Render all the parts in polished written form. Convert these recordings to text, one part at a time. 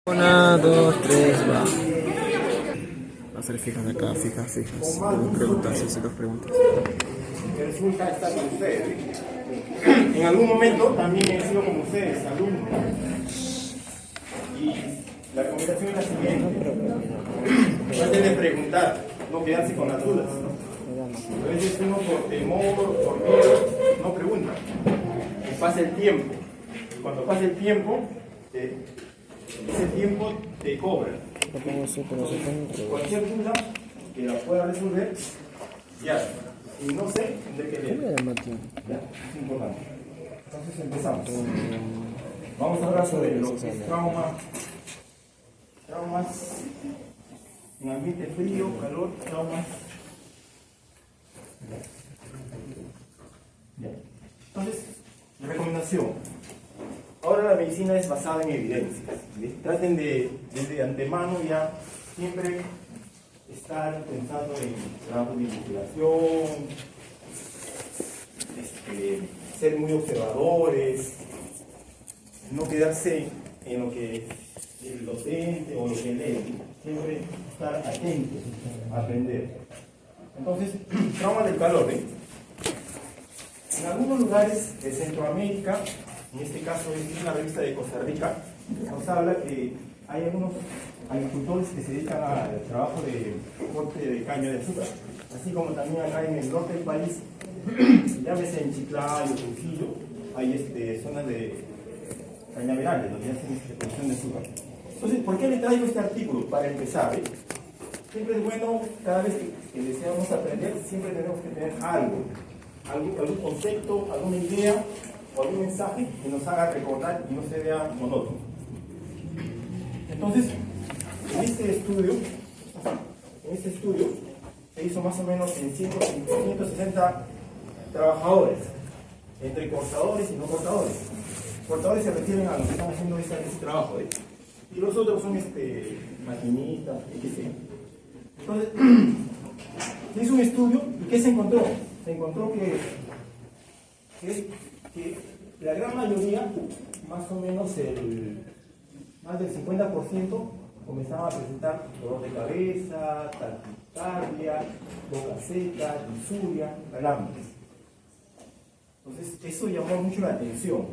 Una, dos, tres, va. Va a ser fijas acá, fijas. Dos preguntas, sí, dos preguntas. Que resulta estar con ustedes. En algún momento también he sido como ustedes, alumno. Y la recomendación es la siguiente. Traten de preguntar, no quedarse con las dudas. A veces uno por temor, por miedo, no pregunta. Y pasa el tiempo. Y cuando pasa el tiempo, ese tiempo te cobra. Entonces, cualquier duda que la pueda resolver, ya. Y no sé, tendré que leer. ¿Ya? Es importante. Entonces empezamos. Vamos a hablar sobre lo que es traumas en ambiente frío, calor, traumas. Ya. Entonces, recomendación. Ahora la medicina es basada en evidencias. ¿Sí? Traten de, desde antemano ya, siempre estar pensando en trabajo de investigación, ser muy observadores, no quedarse en lo que el docente o lo que lee, siempre estar atentos a aprender. Entonces, trauma del calor. En algunos lugares de Centroamérica, en este caso es una revista de Costa Rica, nos habla que hay algunos agricultores que se dedican al trabajo de corte de caña de azúcar, así como también acá en el norte del país, llámese en Chiclayo, Trujillo, hay zonas de cañaverales donde hacen producción de azúcar. Entonces, ¿por qué le traigo este artículo? Para empezar, siempre es bueno, cada vez que deseamos aprender, siempre tenemos que tener algún concepto, alguna idea o algún mensaje que nos haga recordar y no se vea monótono. Entonces, en este estudio se hizo más o menos en 160 trabajadores, entre cortadores y no cortadores. Cortadores se refieren a los que están haciendo ese trabajo, y los otros son maquinistas, etc. Entonces, se hizo un estudio y ¿qué se encontró? Se encontró que la gran mayoría, más o menos más del 50%, comenzaba a presentar dolor de cabeza, taquicardia, boca seca, disuria, calambres. Entonces, eso llamó mucho la atención.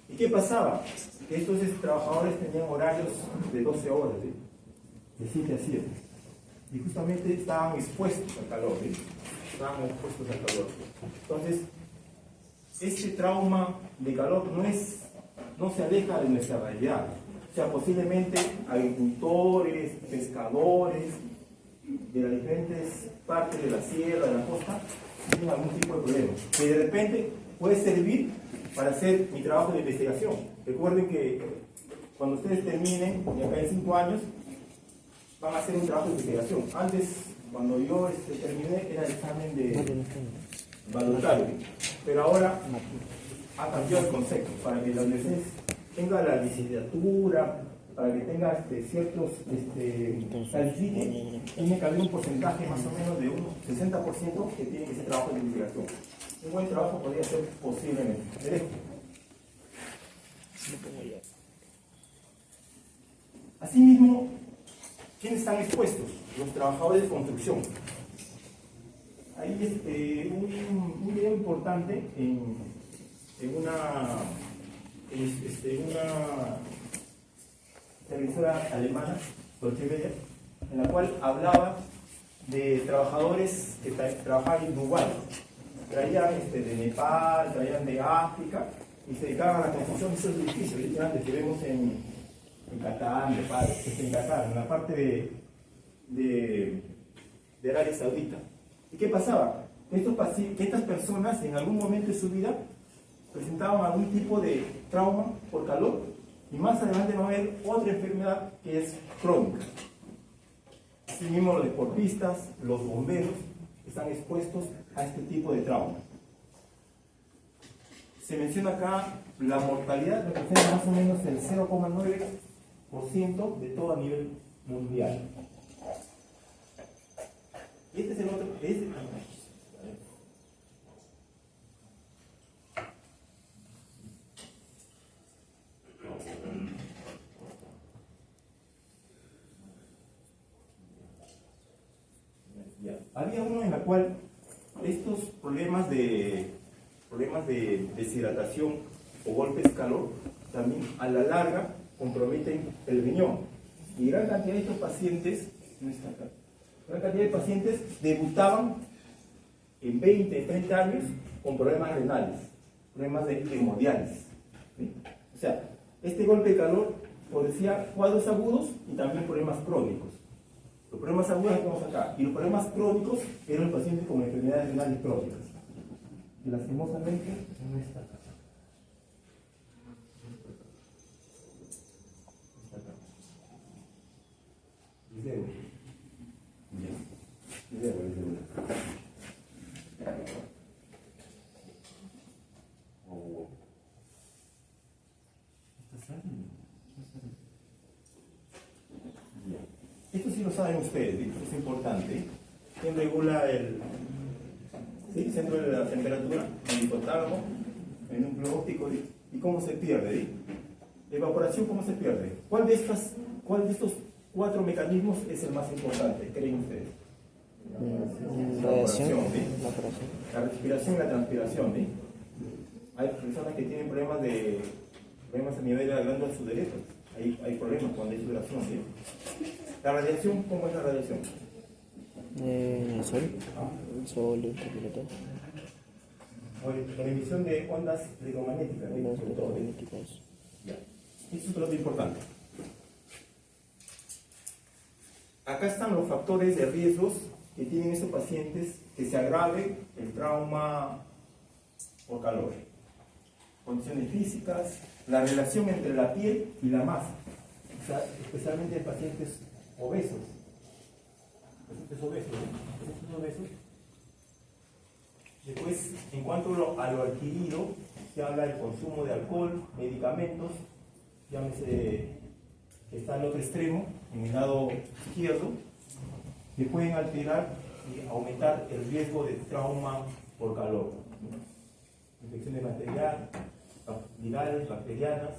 ¿Y qué pasaba? Que estos trabajadores tenían horarios de 12 horas, de 7 a 7. Y justamente estaban expuestos al calor, Entonces, este trauma de calor no se aleja de nuestra realidad. O sea, posiblemente agricultores, pescadores de las diferentes partes de la sierra, de la costa, tienen algún tipo de problema, que de repente puede servir para hacer mi trabajo de investigación. Recuerden que cuando ustedes terminen, de acá en 5 años, van a hacer un trabajo de investigación. Antes, cuando yo terminé, era el examen de voluntario, pero ahora ha cambiado el concepto para que la universidad tenga la licenciatura, para que tenga ciertos califique, tiene que haber un porcentaje más o menos de un 60% que tiene que ser trabajo de investigación. Un buen trabajo podría ser posiblemente. Asimismo, ¿quiénes están expuestos? Los trabajadores de construcción. Hay un video importante en una televisora alemana, Deutsche Welle, en la cual hablaba de trabajadores que trabajaban en Dubái. Traían de Nepal, traían de África y se dedicaban a la construcción de esos edificios grandes que vemos en Qatar, Nepal, en Qatar, en la parte de Arabia Saudita. ¿Y qué pasaba? Que estas personas en algún momento de su vida presentaban algún tipo de trauma por calor y más adelante va a haber otra enfermedad que es crónica. Asimismo, los deportistas, los bomberos están expuestos a este tipo de trauma. Se menciona acá la mortalidad representa más o menos el 0,9% de todo a nivel mundial. Y este es el otro. Había uno en la cual estos problemas de deshidratación o golpes de calor también a la larga comprometen el riñón. Y gran cantidad de estos pacientes, ¿no está acá? Gran cantidad de pacientes debutaban en 20, 30 años con problemas renales, problemas de hemodiálisis. ¿Sí? O sea, este golpe de calor producía cuadros agudos y también problemas crónicos. Los problemas agudos los tenemos acá, y los problemas crónicos eran el paciente con enfermedades renales crónicas. Y lastimosamente no está acá. Está acá. Es débil. Ya. Es débil, es débil. Oh. ¿Está saliendo? Esto sí lo saben ustedes, ¿sí? Es importante. ¿Quién regula el centro de la temperatura? El hipotálamo, el núcleo óptico. ¿Y cómo se pierde? ¿Sí? Evaporación, ¿cómo se pierde? ¿Cuál de estos 4 mecanismos es el más importante, creen ustedes? La evaporación, ¿sí? La respiración y la transpiración. ¿Sí? Hay personas que tienen problemas a nivel de la glándula sudoríparas. Hay problemas cuando hay sudoración. ¿Sí? La radiación, ¿cómo es la radiación? El sol. El sol, el ultravioleta. La emisión de ondas electromagnéticas. Ondas electromagnéticas. Esto es lo importante. Acá están los factores de riesgos que tienen esos pacientes que se agrave el trauma por calor. Condiciones físicas, la relación entre la piel y la masa, o sea, especialmente en pacientes obesos. Después, en cuanto a lo adquirido, se habla del consumo de alcohol, medicamentos, llámese que está al otro extremo, en el lado izquierdo, que pueden alterar y aumentar el riesgo de trauma por calor. Infecciones virales, bacterianas,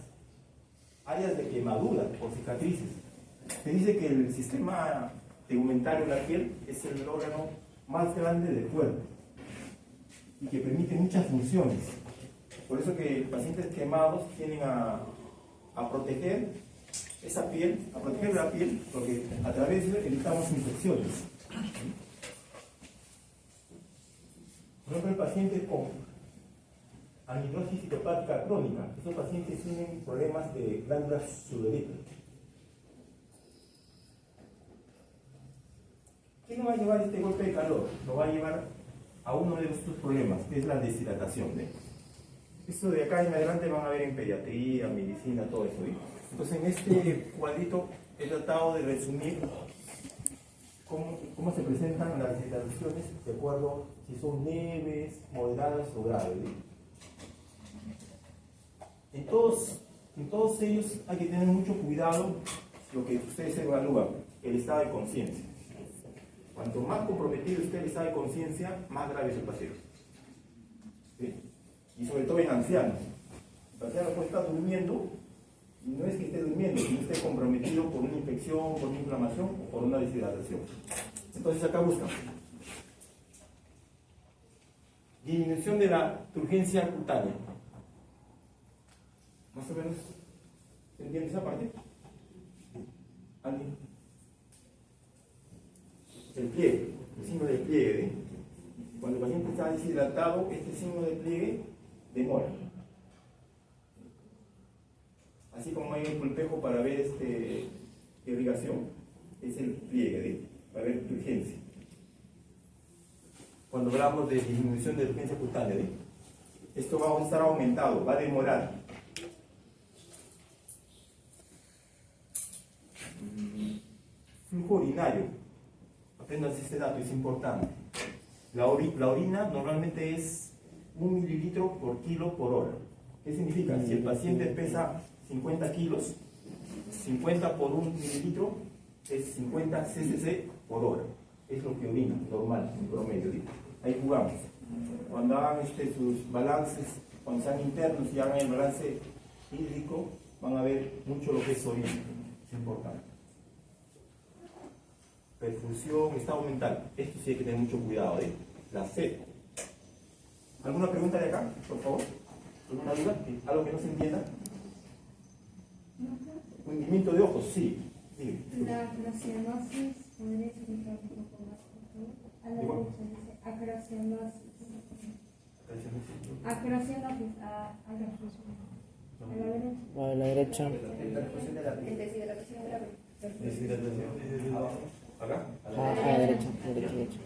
áreas de quemaduras o cicatrices. Se dice que el sistema tegumentario de la piel es el órgano más grande del cuerpo y que permite muchas funciones. Por eso que pacientes quemados tienden a proteger esa piel, a proteger la piel, porque a través de eso evitamos infecciones. Por ejemplo, el paciente con anhidrosis citoplática crónica, esos pacientes tienen problemas de glándulas sudoríparas. ¿Qué nos va a llevar este golpe de calor? Nos va a llevar a uno de estos problemas, que es la deshidratación. Esto de acá en adelante van a ver en pediatría, medicina, todo eso. Entonces, en este cuadrito he tratado de resumir cómo se presentan las deshidrataciones de acuerdo si son leves, moderadas o graves. En todos ellos hay que tener mucho cuidado lo que ustedes evalúan, el estado de conciencia. Cuanto más comprometido esté el estado de conciencia, más grave es el paciente. ¿Sí? Y sobre todo en ancianos. El anciano puede estar durmiendo, y no es que esté durmiendo, sino esté comprometido por una infección, por una inflamación o por una deshidratación. Entonces acá buscan disminución de la turgencia cutánea. Más o menos, ¿se entiende esa parte? ¿Alguien? El pliegue, el signo del pliegue. ¿Eh? Cuando el paciente está deshidratado, este signo de pliegue demora. Así como hay un espejo para ver irrigación, es el pliegue, para ver urgencia. Cuando hablamos de disminución de urgencia cutánea, esto va a estar aumentado, va a demorar. Flujo urinario. Aprendan este dato, es importante. La orina normalmente es 1 mililitro por kilo por hora. ¿Qué significa? Si el paciente pesa 50 kilos, 50 por 1 mililitro es 50 cc por hora. Es lo que orina, normal, en promedio. ¿Sí? Ahí jugamos. Cuando hagan sus balances, cuando sean internos y hagan el balance hídrico, van a ver mucho lo que es orina. Es importante. perfusión, estado mental. Esto sí hay que tener mucho cuidado, ¿eh? La sed. ¿Alguna pregunta de acá, por favor? ¿Alguna duda? ¿Algo que no se entienda? Hundimiento de ojos, sí. Dime. La cianosis, ¿podría explicar un poco más, por favor? A la derecha dice acrocianosis. Acrocianosis, a la derecha. A la derecha. Deshidratación. Abajo. ¿Acá? A la derecha, derecha.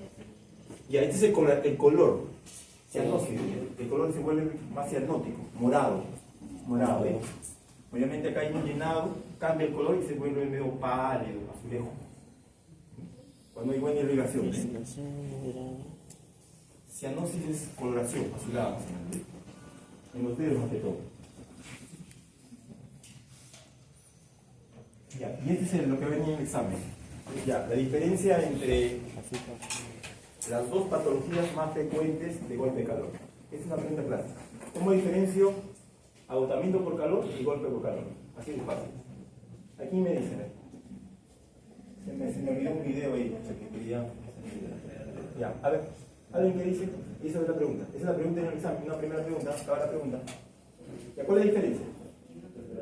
Y ahí dice el color. Cianosis. El color se vuelve más cianótico, morado. Morado, ¿eh? Obviamente acá hay un llenado, cambia el color y se vuelve medio pálido, azulejo. Cuando hay buena irrigación. Cianosis es coloración, azulada. En los dedos más que todo. Ya, y este es lo que venía en el examen. Ya, la diferencia entre las dos patologías más frecuentes de golpe de calor. Esa es una pregunta clásica. ¿Cómo diferencio agotamiento por calor y golpe por calor? Así de fácil. Aquí me dicen. Se me olvidó un video ahí. Que quería... Ya, a ver. ¿Alguien qué dice? Esa es la pregunta. Esa es la pregunta en el examen. Una primera pregunta. Acaba la pregunta. ¿Ya cuál es la diferencia?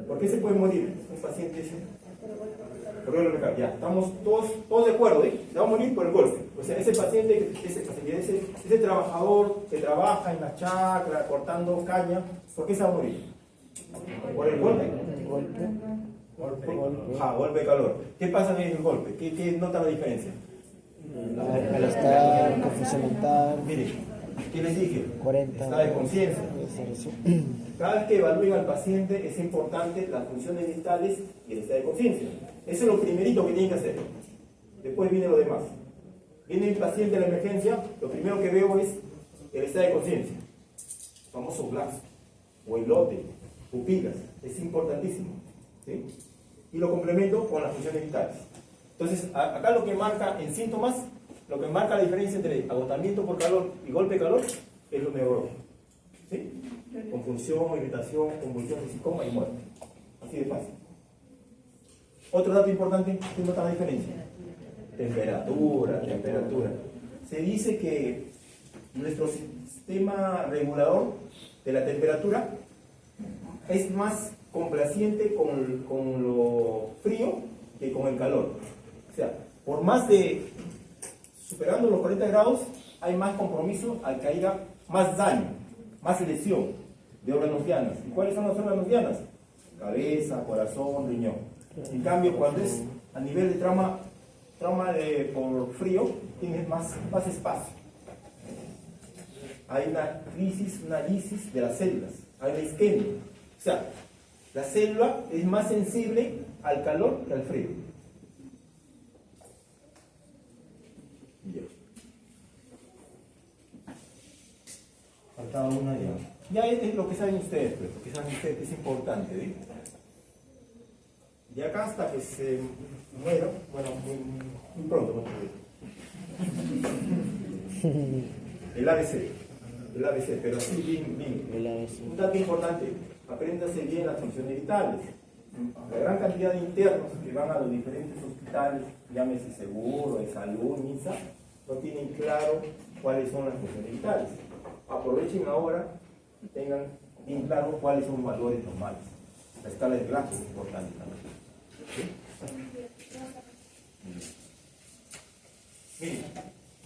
¿Por qué se puede morir un paciente ese? Por golpe. Ya, estamos todos de acuerdo, ¿eh? Se va a morir por el golpe. O sea, ese paciente, ese trabajador que trabaja en la chacra, cortando caña, ¿por qué se va a morir? ¿Por el golpe? Golpe de calor. ¿Qué pasa en el golpe? ¿Qué nota la diferencia? Malestar, confusión mental. Mire, ¿qué les dije? 40. Estado de conciencia. Cada vez que evalúen al paciente es importante las funciones vitales y el estado de conciencia. Eso es lo primerito que tienen que hacer. Después viene lo demás. Viene el paciente a la emergencia, lo primero que veo es el estado de conciencia. El famoso glass, o el lote, pupilas. Es importantísimo. ¿Sí? Y lo complemento con las funciones vitales. Entonces, acá lo que marca en síntomas, lo que marca la diferencia entre agotamiento por calor y golpe de calor es lo neurológico. ¿Sí? Confusión, irritación, convulsión, coma y muerte. Así de fácil. Otro dato importante, ¿qué nota la diferencia? Temperatura. Se dice que nuestro sistema regulador de la temperatura es más complaciente con lo frío que con el calor. O sea, por más de superando los 40 grados, hay más compromiso al que haya más daño, más lesión de órganos dianas. ¿Y cuáles son los órganos dianas? Cabeza, corazón, riñón. En cambio, cuando es a nivel de trauma por frío, tienes más espacio. Hay una lisis de las células, hay una isquemia. O sea, la célula es más sensible al calor que al frío. Ya. Faltaba una ya. Ya es lo que saben ustedes, pues, lo que saben ustedes es importante, ¿sí? De acá hasta que se muera, bueno, muy pronto, ¿no? El ABC, pero así bien. Un dato importante, apréndase bien las funciones vitales. La gran cantidad de internos que van a los diferentes hospitales, llámese Seguro, de Salud, MINSA, no tienen claro cuáles son las funciones vitales. Aprovechen ahora y tengan bien claro cuáles son los valores normales. La escala de Glasgow es importante también. ¿Sí? Miren,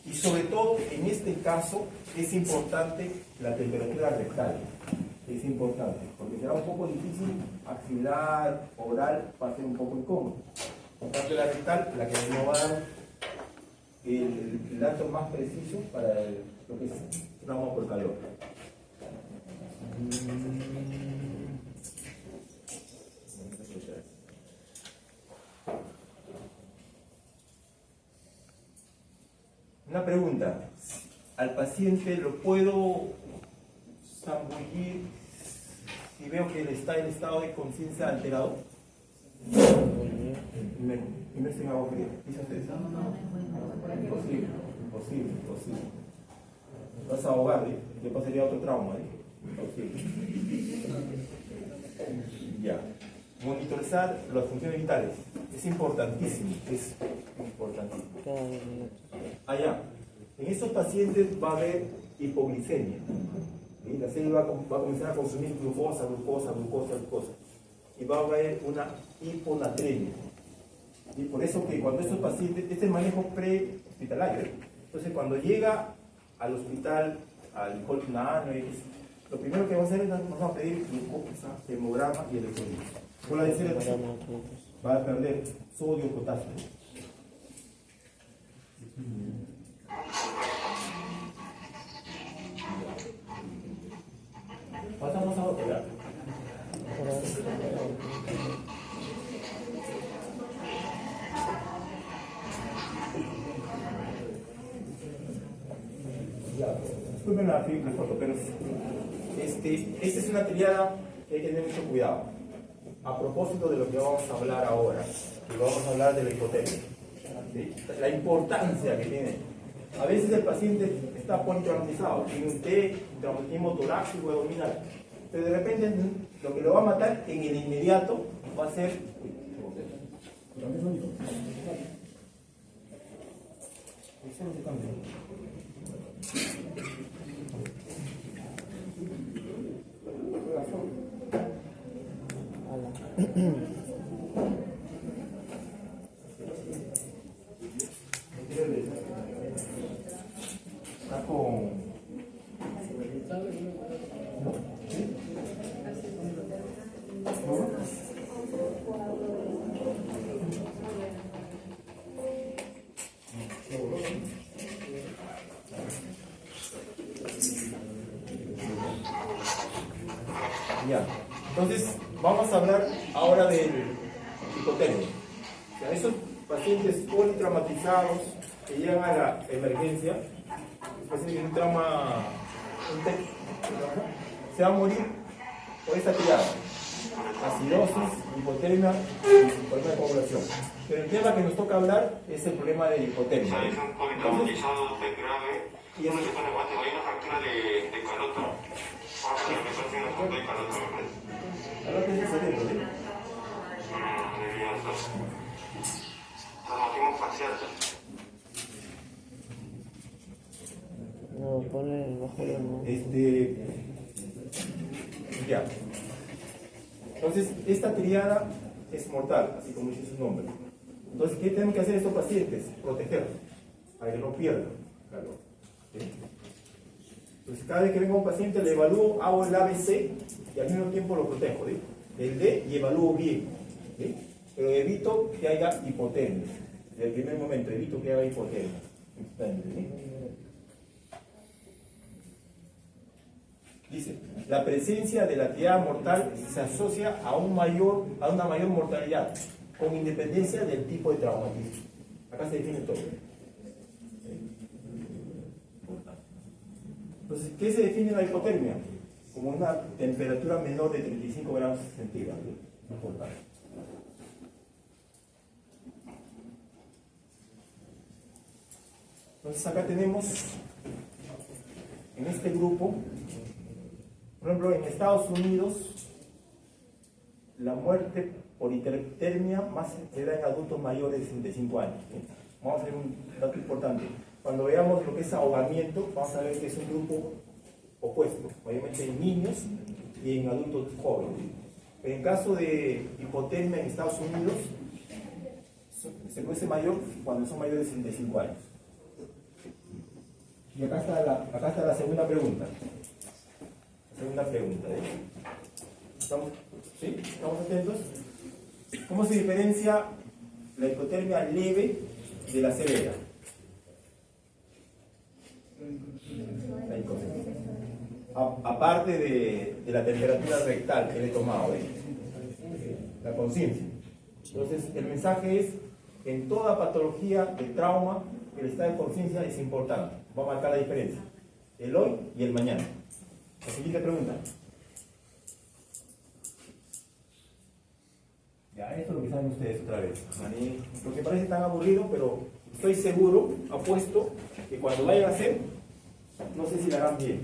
y sobre todo en este caso es importante la temperatura rectal. Es importante, porque será un poco difícil axilar, oral, va a ser un poco incómodo. Por tanto, la rectal, la que nos va a dar el dato más preciso para lo que es trauma por calor. Una pregunta, ¿al paciente lo puedo zambullir si veo que está en estado de conciencia alterado? Primero sin agua fría. ¿Dice usted? Imposible. Vas a ahogar, ¿eh? Le pasaría otro trauma, Imposible. Ya. Monitorizar las funciones vitales. Es importantísimo. Importantísimo. Cada derecho. Allá, en estos pacientes va a haber hipoglicemia. ¿Sí? La célula va a comenzar a consumir glucosa. Y va a haber una hiponatremia. Y por eso que cuando estos pacientes, este es el manejo pre-hospitalario. Entonces cuando llega al hospital, al colpinano, lo primero que vamos a hacer es vamos a pedir glucosa, hemograma y electrolitos. Por la deshidratación va a perder sodio, potasio. Pasamos a operar. Ya, disculpen la foto, pero esta es una triada que hay que tener mucho cuidado. A propósito de lo que vamos a hablar ahora, que vamos a hablar de la hipotermia, ¿sí? La importancia que tiene. A veces el paciente está politraumatizado, tiene un traumatismo torácico abdominal, pero de repente lo que lo va a matar en el inmediato va a ser está con ya. Entonces, vamos a hablar ahora del hipotermia. O sea, esos pacientes politraumatizados que llegan a la emergencia, pacientes con un trauma, se va a morir por esta triada: acidosis, hipotermia y problema de coagulación. Pero el tema que nos toca hablar es el problema de hipotermia. Es un politraumatizado grave. Y No se pone guante, hay una fractura de caloto. Vamos a ver, me parece una fractura de caloto, me parece. Ahora que es el cerebro, ¿sí? Traumatismo facial. No, ponle bajo la mano. Ya. Entonces, esta triada es mortal, así como dice su nombre. Entonces, ¿qué tenemos que hacer estos pacientes? Protegerlos, para que no pierdan calor. ¿Sí? Entonces, cada vez que venga un paciente, le evalúo, hago el ABC y al mismo tiempo lo protejo. ¿Sí? El D y evalúo bien. ¿Sí? Pero evito que haya hipotermia. Desde el primer momento, evito que haya hipotermia. ¿Sí? Dice, la presencia de la triada mortal se asocia a una mayor mortalidad, con independencia del tipo de traumatismo. Acá se define todo. Entonces, ¿qué se define la hipotermia? Como una temperatura menor de 35 grados centígrados. Importante. Entonces, acá tenemos, en este grupo, por ejemplo, en Estados Unidos, la muerte por hipotermia más se da en adultos mayores de 65 años. Vamos a hacer un dato importante. Cuando veamos lo que es ahogamiento, vamos a ver que es un grupo opuesto, mayormente en niños y en adultos jóvenes. En caso de hipotermia en Estados Unidos, se produce mayor cuando son mayores de 65 años. Y acá está la segunda pregunta. Segunda pregunta. ¿Estamos atentos? ¿Cómo se diferencia la hipotermia leve de la severa? Aparte de la temperatura rectal que le he tomado, la conciencia. Entonces, el mensaje es: en toda patología de trauma, el estado de conciencia es importante. Va a marcar la diferencia. El hoy y el mañana. La siguiente pregunta. Ya, esto es lo que saben ustedes otra vez. Porque parece tan aburrido, pero estoy seguro, apuesto, que cuando vayan a hacer, no sé si la harán bien.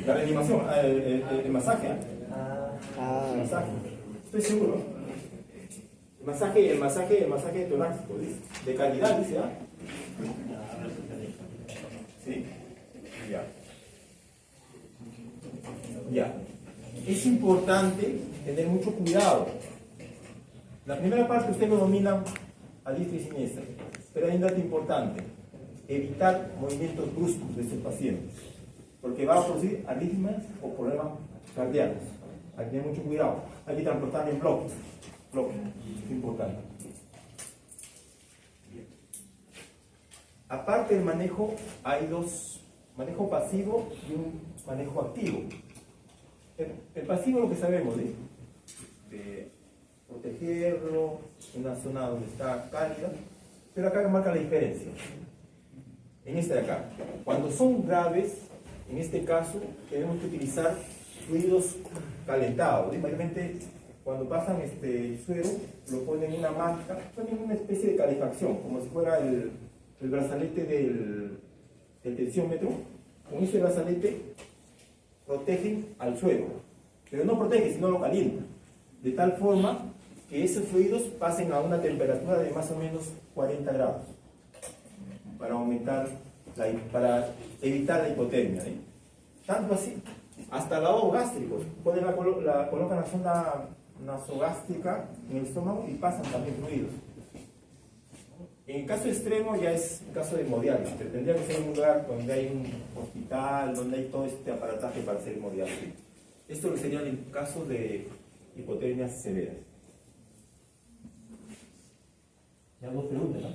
La reanimación, el masaje. El masaje. Estoy seguro. El masaje torácico, ¿sí? De calidad, dice, ¿ah? ¿Sí? Ya. Ya. Es importante tener mucho cuidado. La primera parte usted lo domina a diestra y siniestra, pero hay un dato importante: evitar movimientos bruscos de estos pacientes, porque va a producir arritmias o problemas cardíacos. Hay que tener mucho cuidado. Hay que transportar en bloques. Es importante. Aparte del manejo, hay dos: manejo pasivo y un manejo activo. El pasivo es lo que sabemos, ¿sí? Protegerlo en una zona donde está cálida, pero acá marca la diferencia. En esta de acá, cuando son graves, en este caso, tenemos que utilizar fluidos calentados, ¿sí? Mayormente, cuando pasan suero, lo ponen en una manta, ponen una especie de calefacción, como si fuera el brazalete del tensiómetro. Con ese brazalete protegen al suero, pero no protege, sino lo calienta, de tal forma que esos fluidos pasen a una temperatura de más o menos 40 grados, para evitar la hipotermia, ¿eh? Tanto así, hasta lavado gástrico, colocan la sonda nasogástrica en el estómago y pasan también fluidos. En el caso extremo ya es un caso de hemodiálisis, tendría que ser un lugar donde hay un hospital, donde hay todo este aparataje para hacer hemodiálisis. Esto sería el caso de hipotermias severas. Ya dos preguntas, ¿no?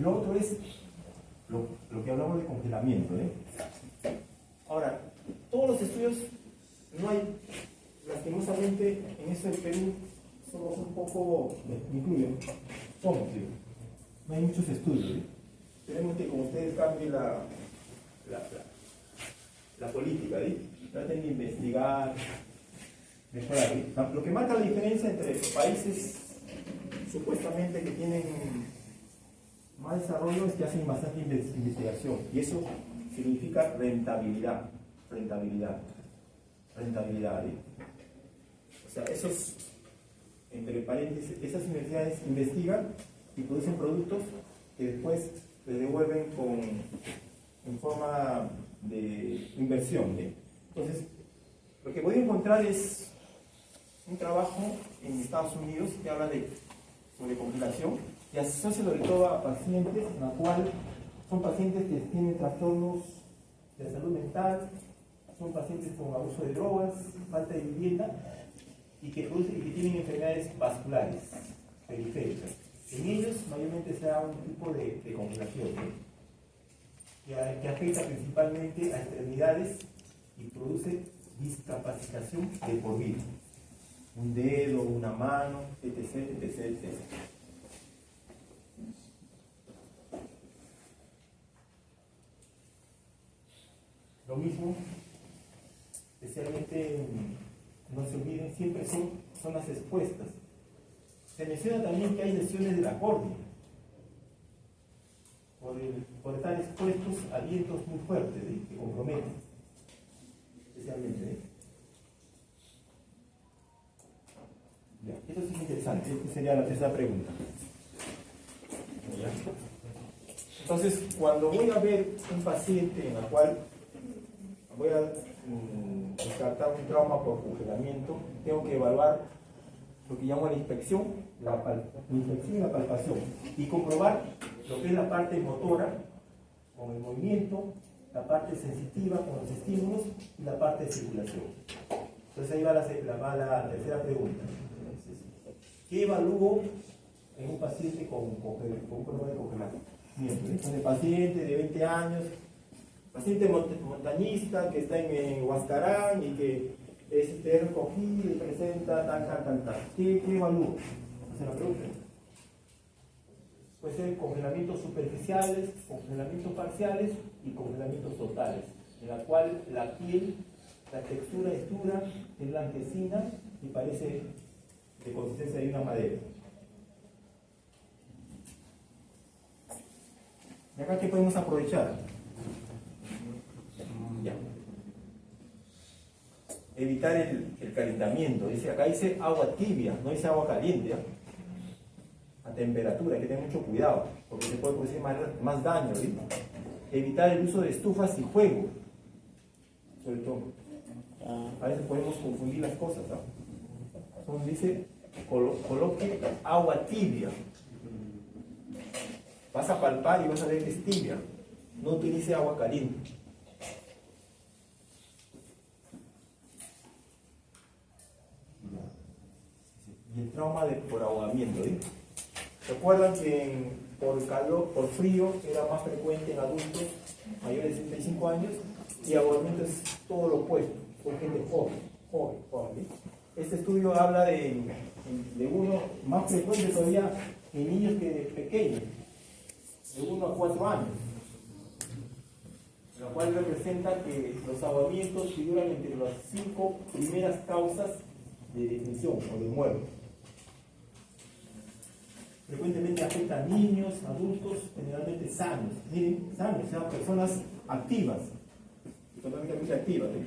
Lo otro es lo que hablamos de congelamiento, ¿eh? Ahora, todos los estudios, no hay, lastimosamente, en este Perú somos un poco, me incluyo, somos, digo, no hay muchos estudios, ¿eh? Tenemos que, como ustedes, cambien la política, ¿eh? Traten de investigar, mejorar, ¿eh? Lo que marca la diferencia entre países supuestamente que tienen más desarrollo es que hacen bastante investigación, y eso significa rentabilidad, ¿eh? O sea, entre paréntesis, esas universidades investigan y producen productos que después les devuelven en forma de inversión, ¿eh? Entonces, lo que voy a encontrar es un trabajo en Estados Unidos que habla sobre congelación, y asocia sobre todo a pacientes, en la cual son pacientes que tienen trastornos de salud mental, son pacientes con abuso de drogas, falta de vivienda, y que tienen enfermedades vasculares periféricas. En ellos mayormente se da un tipo de congelación, ¿eh? que afecta principalmente a extremidades y produce discapacitación de por vida. Un dedo, una mano, etc. Lo mismo, especialmente, no se olviden, siempre son zonas expuestas. Se menciona también que hay lesiones de la córnea por estar expuestos a vientos muy fuertes, ¿eh? Que comprometen, especialmente, ¿eh? Ya, eso sí es interesante. Esta sería la tercera pregunta. ¿Ya? Entonces, cuando voy a ver un paciente en la cual voy a descartar un trauma por congelamiento, tengo que evaluar lo que llamo la inspección y la palpación, y comprobar lo que es la parte motora con el movimiento, la parte sensitiva con los estímulos y la parte de circulación. Entonces ahí va la tercera pregunta. ¿Qué evalúo en un paciente con un problema de congelamiento? Entonces, el paciente de 20 años, paciente montañista que está en Huascarán y que es recogido y presenta tal. ¿Qué evalúo? Esa es la pregunta. Puede ser congelamientos superficiales, congelamientos parciales y congelamientos totales, en la cual la piel, la textura es dura, es blanquecina y parece de consistencia de una madera. ¿Y acá qué podemos aprovechar? Ya. evitar el calentamiento. Dice, acá dice agua tibia, no dice agua caliente. ¿Ya? A temperatura, hay que tener mucho cuidado, porque se puede producir más daño. ¿Sí? Evitar el uso de estufas y fuego, sobre todo. A veces podemos confundir las cosas. ¿No? Entonces dice, coloque agua tibia. Vas a palpar y vas a ver que es tibia. No utilice agua caliente. Y el trauma por ahogamiento. ¿Sí? Recuerdan que por calor, por frío, era más frecuente en adultos mayores de 65 años, y ahogamiento es todo lo opuesto, por gente joven. ¿Sí? Este estudio habla de uno más frecuente todavía en niños que pequeños, de 1 a 4 años, lo cual representa que los ahogamientos figuran entre las 5 primeras causas de defunción o de muerte. Frecuentemente afecta a niños, adultos, generalmente sanos. Miren, sanos, o sea, personas activas, económicamente activas. ¿Eh?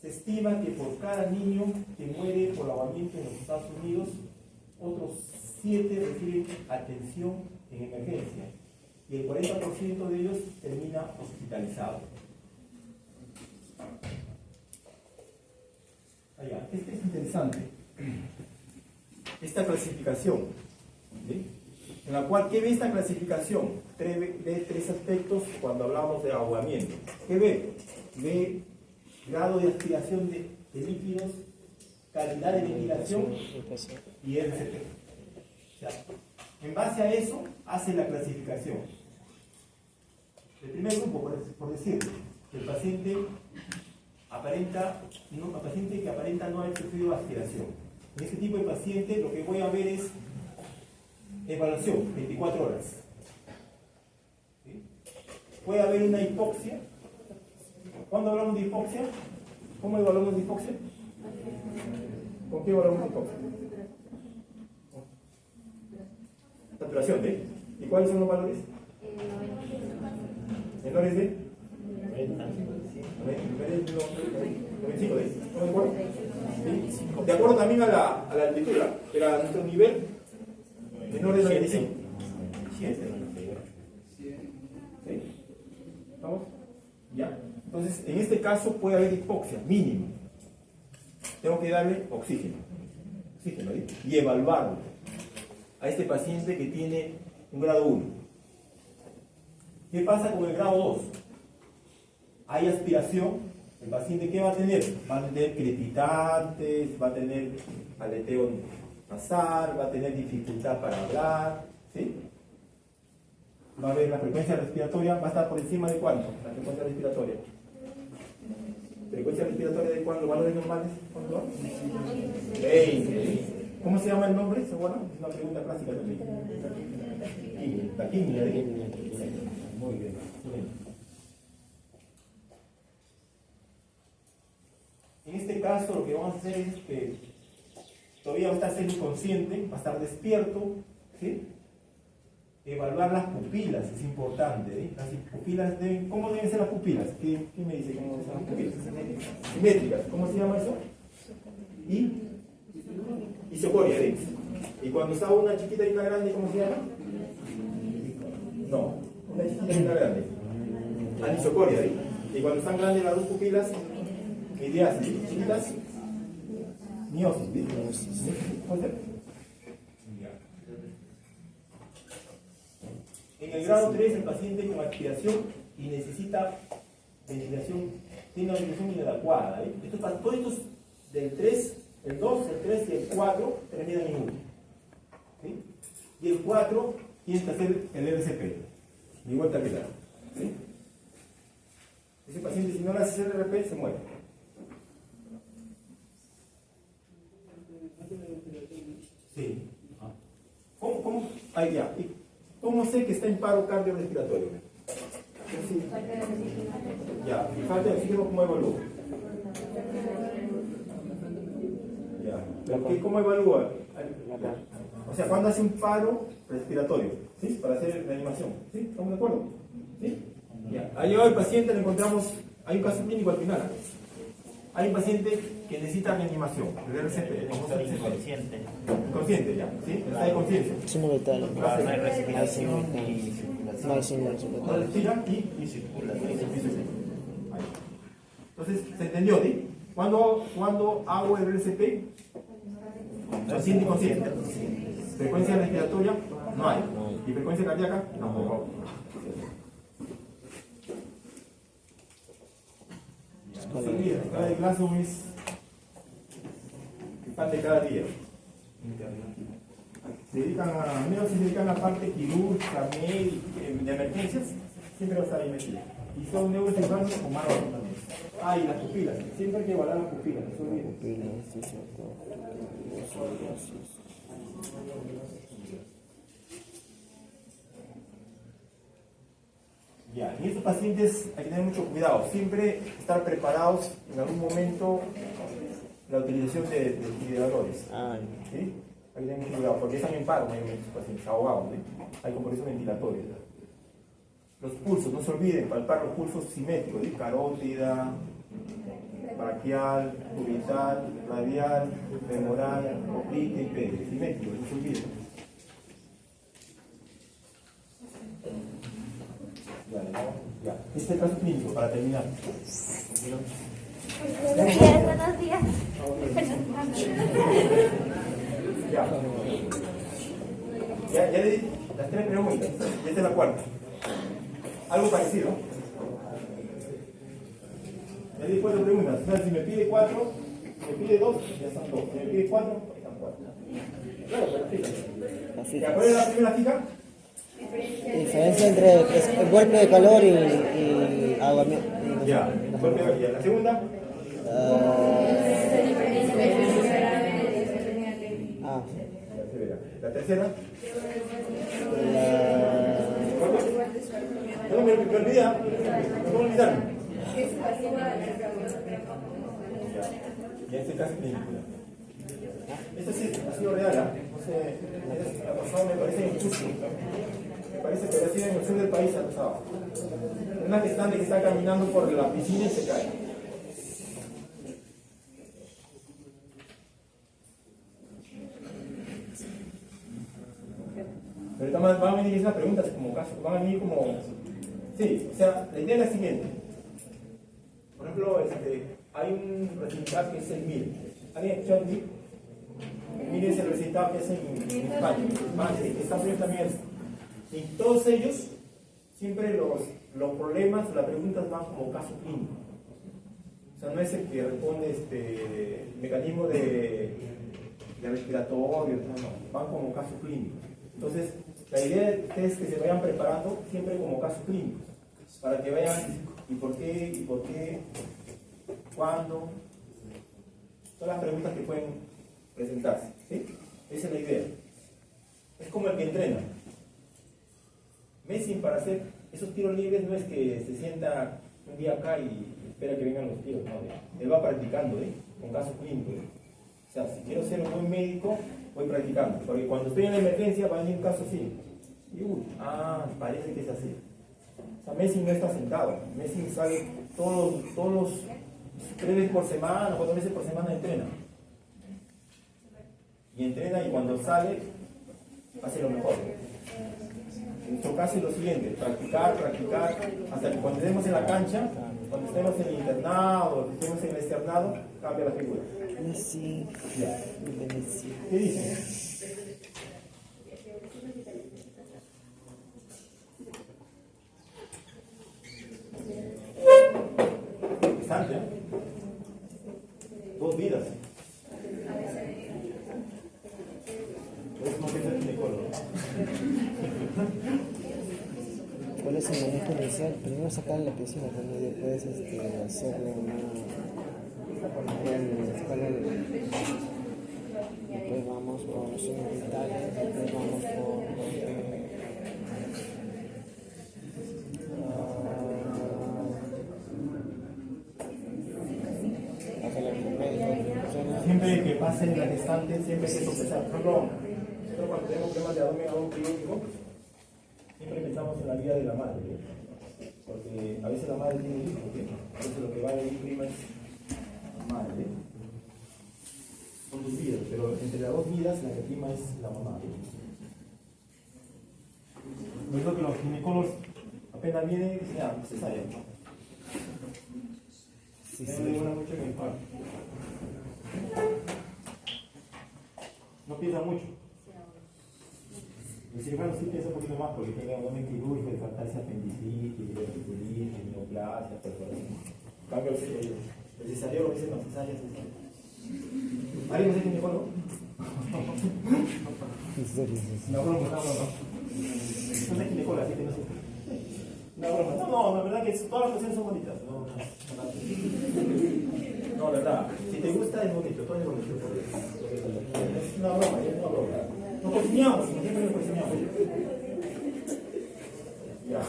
Se estima que por cada niño que muere por ahogamiento en los Estados Unidos, otros 7 reciben atención en emergencia y el 40% de ellos termina hospitalizado. Allá. Este es interesante, esta clasificación, ¿sí? En la cual, ¿qué ve esta clasificación? Ve 3 aspectos cuando hablamos de ahogamiento. ¿Qué ve? Ve grado de aspiración de líquidos, calidad de ventilación y RCP. O sea, en base a eso hace la clasificación. El primer grupo, por decirlo, el paciente que aparenta no haber sufrido aspiración. En este tipo de paciente lo que voy a ver es evaluación, 24 horas. ¿Sí? Puede haber una hipoxia. ¿Cuándo hablamos de hipoxia? ¿Cómo evaluamos de hipoxia? ¿Con qué evaluamos de hipoxia? Saturación, ¿eh? ¿Y cuáles son los valores? Menores de 95, ¿de acuerdo? ¿Sí? De acuerdo también a la altitud, era nuestro nivel menor de 95. ¿Sí? ¿Vamos? ¿Ya? Entonces, en este caso puede haber hipoxia, mínimo. Tengo que darle oxígeno, ¿sí? Y evaluarlo a este paciente que tiene un grado 1. ¿Qué pasa con el grado 2? Hay aspiración, el paciente ¿qué va a tener? Va a tener crepitantes, va a tener aleteo nasal, va a tener dificultad para hablar, ¿sí? Va a haber la frecuencia respiratoria, va a estar por encima de ¿cuánto? La frecuencia respiratoria. ¿Frecuencia respiratoria de cuánto? ¿Los valores normales? ¿Cuánto va? 20. ¿Cómo se llama el nombre? ¿Se acuerdan? Es una pregunta clásica también. Taquimia. Muy bien. En este caso lo que vamos a hacer es que todavía va a estar semi-consciente, va a estar despierto, ¿sí? Evaluar las pupilas es importante, ¿sí? Las pupilas ¿cómo deben ser las pupilas? ¿Qué me dice cómo son las pupilas? Simétricas. ¿Cómo se llama eso? Isocoria, ¿sí? Y cuando está una chiquita y una grande, ¿cómo se llama? No, una chiquita y una grande. Anisocoria, ¿sí? Y cuando están grandes las dos pupilas, midiasis, ¿sí? Chiquitas, miosis, ¿sí? ¿Puede ser? En el grado 3, el paciente con aspiración y necesita ventilación, tiene una ventilación inadecuada. ¿Eh? Todos estos del 3, el 2, el 3 y el 4 terminan en 1. ¿Sí? Y el 4 tiene que hacer el RCP, igual capilar. ¿Sí? Ese paciente, si no le hace el RCP, se muere. Sí. ¿Cómo? Ahí ya. ¿Cómo sé que está en paro cardiorrespiratorio? Sí. Ya, y falta de oxígeno, ¿cómo evalúo? Ya. ¿Cómo evalúa? O sea, ¿cuándo hace un paro respiratorio? ¿sí? Para hacer la animación. ¿Sí? ¿Estamos de acuerdo? ¿Sí? Ya. Ahí llegado el paciente, le encontramos, hay un caso clínico al final. Hay un paciente que necesita reanimación, el RCP, Inconsciente. inconsciente ya, ¿sí? Está de conciencia. Signo vital. No hay respiración ni circulación. No hay signos No vitales. respira y circula. ahí. Entonces, ¿se entendió? ¿Sí? ¿Cuándo hago el RCP? Paciente inconsciente. Frecuencia respiratoria, no hay. ¿Y frecuencia cardíaca? Tampoco. No se olviden, cada clase es el pan de cada día. Se dedican al menos si se dedican a la parte quirúrgica, de emergencias, siempre va a estar ahí metido. Y son neurocirujanos o malos también. Ah, y las pupilas, siempre hay que igualar las pupilas, no se olviden. Ya, en estos pacientes hay que tener mucho cuidado, siempre estar preparados en algún momento la utilización de ventiladores. ¿Sí? Hay que tener mucho cuidado, porque están en paro mayormente estos pacientes, ahogados, ¿sí? Hay compromisos ventilatorios. Los pulsos, no se olviden, palpar los pulsos simétricos, ¿sí? Carótida, braquial, cubital, radial, femoral, oblique y pedio, simétricos, no se olviden. Ya. Este es el caso clínico, para terminar. Buenos días, buenos días. Ya le di las 3 preguntas. Y esta es la cuarta. Algo parecido. Le di 4 preguntas. O sea, si me pide 4, si me pide 2, ya son 2. Si me pide 4, ya están 4. Claro, perfecto. ¿Ya cuál es la primera fija? Diferencia entre el golpe de calor y agua. Ya, golpe de calor. La segunda. La tercera. No me olvidé, no me olvidaron. Ya, este caso clínico. Esto sí ha sido real, no sé, la pasada me parece injusto. Me parece que ha sido en el sur del país ha pasado. Una gestante que está caminando por la piscina y se cae. Pero van a venir esas preguntas como caso, van a venir como... Sí, o sea, la idea es la siguiente. Por ejemplo, hay un resultado que es el MIR. ¿Alguien ha escuchado el MIR? El MIR es el resultado que es en España. En Estados Unidos también es. Y todos ellos, siempre los problemas, las preguntas van como caso clínico. O sea, no es el que responde mecanismo de respiratorio, no, van como caso clínico. Entonces, la idea es que se vayan preparando siempre como casos clínicos, para que vayan, ¿y por qué? ¿Cuándo? Todas las preguntas que pueden presentarse, ¿sí? Esa es la idea. Es como el que entrena. Messi, para hacer esos tiros libres, no es que se sienta un día acá y espera que vengan los tiros, no, él va practicando, con casos clínicos. O sea, si quiero ser un buen médico, voy practicando, porque cuando estoy en la emergencia va a venir un caso así. Y parece que es así. O sea, Messi no está sentado. Messi sale todos los 3 veces por semana, 4 veces por semana entrena. Y entrena y cuando sale, hace lo mejor. En nuestro caso es lo siguiente, practicar, hasta que cuando estemos en la cancha, cuando estemos en el internado, cuando estemos en el externado, cambia la figura. Sí. Ya. ¿Qué dicen? Interesante, ¿eh? 2 vidas. Es como que es el ginecólogo. ¿Cuál es el manejo inicial? Primero sacar la piscina, y después hacerle después vamos por los signos vitales, después vamos por siempre que pase en la gestante, siempre hay que sopesar. Por ejemplo, nosotros cuando tenemos problemas de abdomen periódico, vía de la madre, ¿eh? Porque a veces la madre tiene hijos, ¿eh? Entonces lo que va a venir prima es la madre. Son dos vidas, pero entre las dos vidas la que prima es la mamá. Por eso que los ginecólogos apenas vienen y dicen, ya, cesárea. Sí, No sí. le demora mucho en el parto. No piensa mucho. El cirujano sí piensa un poquito más porque tiene abdomen quirúrgico, de faltarse apendicitis, diverticulitis, neoplasia, perforación. En cambio, el cesárea lo dice no, cesárea. ¿Alguien no es ginecólogo? En serio, sí, sí. No, broma, no. No es ginecólogo, así que no sé. No, broma. No, la verdad que todas las posiciones son bonitas. No, la verdad. Si te gusta, es bonito, todo es bonito. Es una broma, es una broma. Nos cocinamos, siempre nos cocinamos. Ya.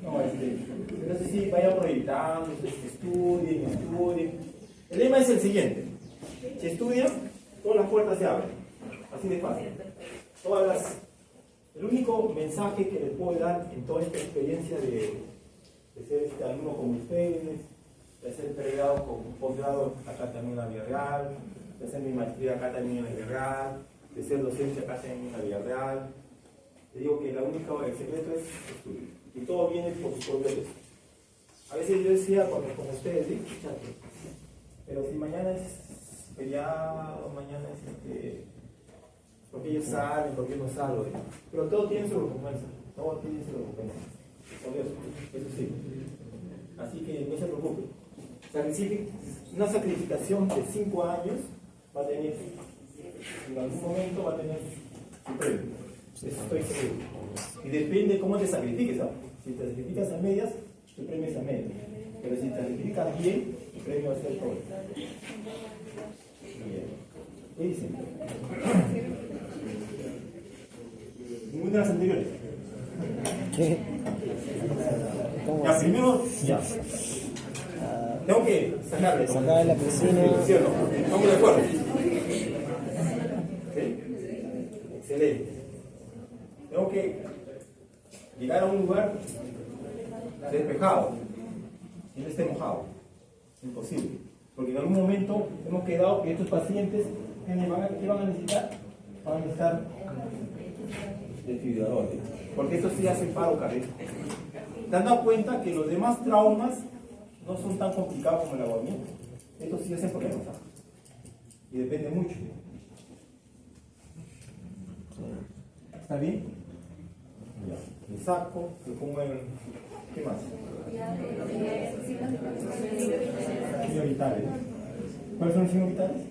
No, entonces sí, vayan proyectando, estudien. El lema es el siguiente. Si estudian, todas las puertas se abren. Así de fácil. El único mensaje que les puedo dar en toda esta experiencia de ser alumno como ustedes, de ser pregrado con posgrado acá también en la vida real, de hacer mi maestría acá también en la vida real, de ser docente acá también en la vida real. Les digo que el secreto es estudio. Y todo viene por sus propios. A veces yo decía, como ustedes, ¿sí? Pero si mañana es feriado, mañana es porque ellos salen, porque no salen. Pero todo tiene su recompensa. Todo tiene su recompensa. Por Dios, eso sí. Así que no se preocupen. Una sacrificación de 5 años va a tener, en algún momento va a tener su premio. Eso estoy seguro. Y depende cómo te sacrifiques, ¿sabes? Si te sacrificas a medias, tu premio es a medias. Pero si te sacrificas bien, tu premio va a ser todo. Bien. ¿Qué dicen? Ninguna de las anteriores. ¿Qué? ¿Cómo Ya, así? primero, ya. Tengo que sacarle. Sacar de la piscina. ¿Sí o no? ¿Estamos de acuerdo? ¿Sí? Excelente. Tengo que llegar a un lugar despejado, que no esté mojado. Imposible. Porque en algún momento hemos quedado que estos pacientes, ¿qué van a necesitar? Van a necesitar desfibriladores. Porque esto sí hace paro cardíaco. ¿Te has dado cuenta que los demás traumas no son tan complicados como el ahogamiento? Estos sí hacen problemas. Y depende mucho. ¿Está bien? Ya. Me saco, lo pongo en... ¿Qué más? Signos vitales. ¿Cuáles son los signos vitales?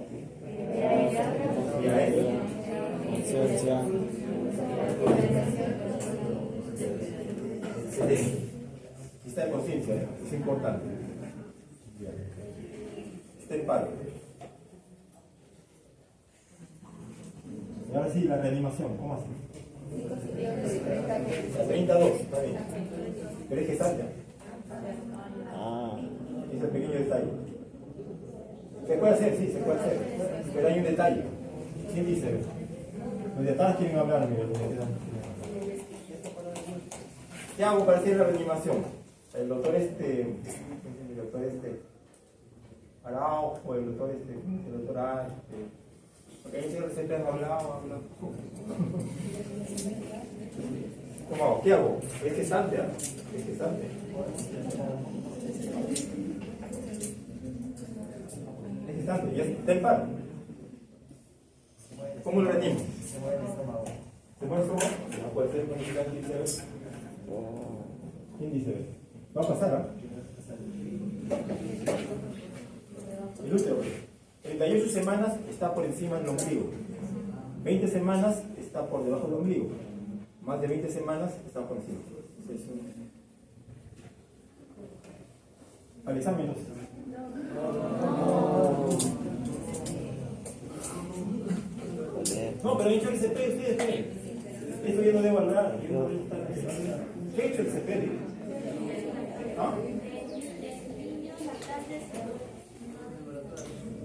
Conciencia. Excelente. Está en conciencia, es importante. Está en paro. Y ahora sí, la reanimación, ¿cómo así? La 32, está bien. Pero es que salta. Ah. Es el pequeño detalle. Se puede hacer, sí, se puede hacer. Pero hay un detalle. ¿Quién dice? Los de atrás quieren hablar, mira, los de atrás. ¿Qué hago para hacer la reanimación? El doctor Araujo, el doctor A, porque ahí siempre han hablado. ¿Cómo hago? ¿Qué hago? Es que salte, ¿ah? Es que salte. Es que salte, ya está en paro. ¿Cómo lo reanimo? Se mueve el estómago. ¿Se mueve el estómago? No puede ser, cuando se dice. ¿Quién dice? Va a pasar, ¿ah? El útero. 38 semanas está por encima del ombligo. 20 semanas está por debajo del ombligo. Más de 20 semanas está por encima. Al examen no. No, pero he hecho el CP, ustedes. Esto yo no debo hablar. ¿Qué he hecho el CP? ¿Ah?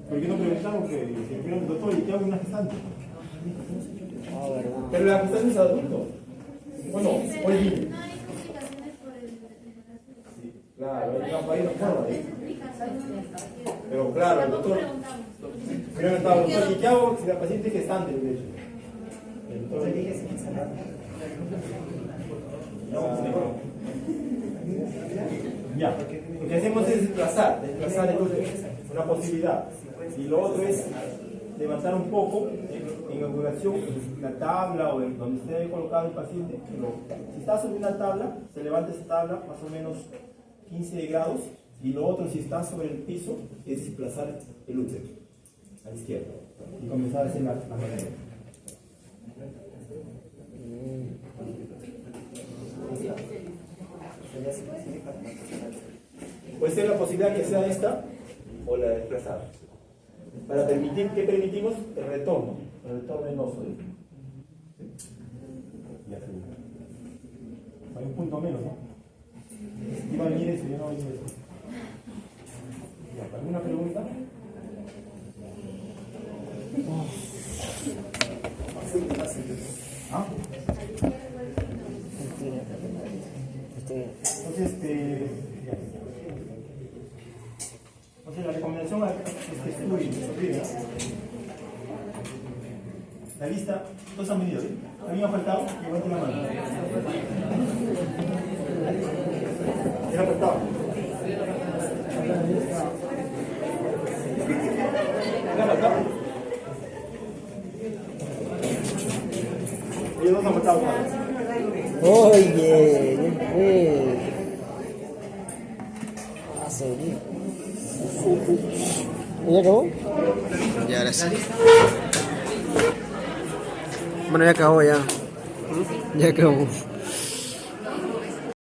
¿Por qué no preguntamos que si doctor y qué hago una gestante? Ah, verdad. Pero la gestante es adulto. Bueno, o es niño. campo ahí, no puedo ahí. Pero claro, el doctor, primero me estaba doctor, ¿y qué hago si la paciente que está ante el derecho? El doctor elige sin cerrar. Ya, lo que hacemos es desplazar el útero, una posibilidad. Y lo otro es levantar un poco en angulación la tabla o en donde esté colocado el paciente. Si está sobre una tabla, se levanta esa tabla más o menos 15 grados. Y lo otro, si está sobre el piso, es desplazar el útero a la izquierda y comenzar a hacer la manera. Puede ser la posibilidad que sea esta o la de desplazar. Para permitir, ¿qué permitimos? El retorno venoso. Ya se hay un punto menos, ¿no? Iba a venir eso, yo no voy a venir eso. ¿Alguna pregunta? ¿Ah? Entonces, la recomendación es que estudien. La lista, todos han venido, ¿sí? ¿Alguien ha faltado? Levanten la mano. ¿Quién ha faltado? Ellos no se han matado. Oye, ¿ya acabó? Ya, ahora sí. Bueno, ya acabó ya. Ya acabó.